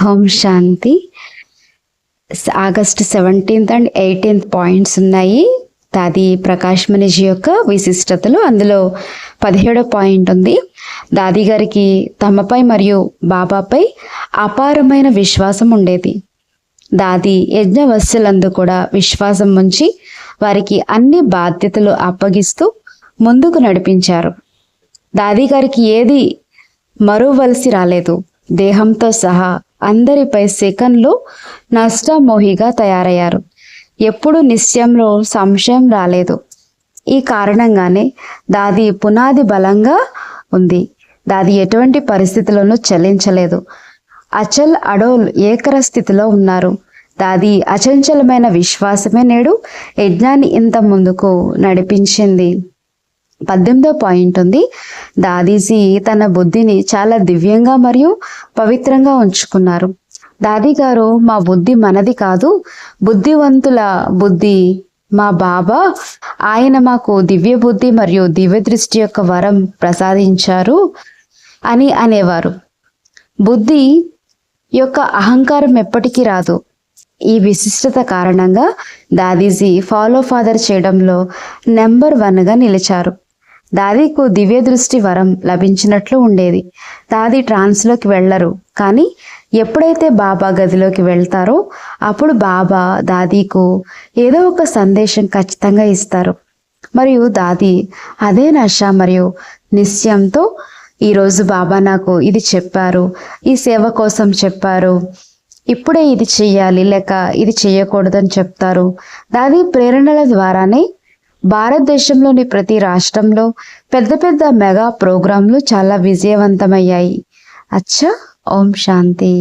ఓం శాంతి. August 17th and 18th points ఉన్నాయి. దాది ప్రకాష్ మణిజీ యొక్క విశిష్టతలు. అందులో 17వ పాయింట్ ఉంది. దాది గారికి తమపై మరియు బాబాపై అపారమైన విశ్వాసం ఉండేది. దాది యజ్ఞవస్సులందు కూడా విశ్వాసం ఉంచి వారికి అన్ని బాధ్యతలు అప్పగిస్తూ ముందుకు నడిపించారు. దాది గారికి ఏది మరువలసి రాలేదు. దేహంతో సహా అందరిపై సెకన్లు నష్టమోహిగా తయారయ్యారు. ఎప్పుడు నిశ్చయంలో సంశయం రాలేదు. ఈ కారణంగానే దాది పునాది బలంగా ఉంది. దాది ఎటువంటి పరిస్థితులను చలించలేదు. అచల్ అడోల్ ఏకర స్థితిలో ఉన్నారు. దాది అచంచలమైన విశ్వాసమే నేడు యజ్ఞాన్ని ఇంత ముందుకు నడిపించింది. 18వ పాయింట్ ఉంది. దాదీజీ తన బుద్ధిని చాలా దివ్యంగా మరియు పవిత్రంగా ఉంచుకున్నారు. దాది గారు, మా బుద్ధి మనది కాదు, బుద్ధివంతుల బుద్ధి మా బాబా. ఆయన మాకు దివ్య బుద్ధి మరియు దివ్య దృష్టి యొక్క వరం ప్రసాదించారు అని అనేవారు. బుద్ధి యొక్క అహంకారం ఎప్పటికీ రాదు. ఈ విశిష్టత కారణంగా దాదీజీ ఫాలో ఫాదర్ చేయడంలో నెంబర్ 1గా నిలిచారు. దాదీకు దివ్య దృష్టి వరం లభించినట్లు ఉండేది. దాది ట్రాన్స్లోకి వెళ్ళరు, కానీ ఎప్పుడైతే బాబా గదిలోకి వెళ్తారో అప్పుడు బాబా దాదీకు ఏదో ఒక సందేశం ఖచ్చితంగా ఇస్తారు. మరియు దాది అదే నష మరియు నిశ్చయంతో ఈరోజు బాబా నాకు ఇది చెప్పారు, ఈ సేవ కోసం చెప్పారు, ఇప్పుడే ఇది చెయ్యాలి లేక ఇది చెయ్యకూడదని చెప్తారు. దాది ప్రేరణల ద్వారానే భారతదేశంలోని ప్రతి రాష్ట్రంలో పెద్ద పెద్ద మెగా ప్రోగ్రాంలు చాలా విజయవంతమయ్యాయి. అచ్చా. ఓం శాంతి.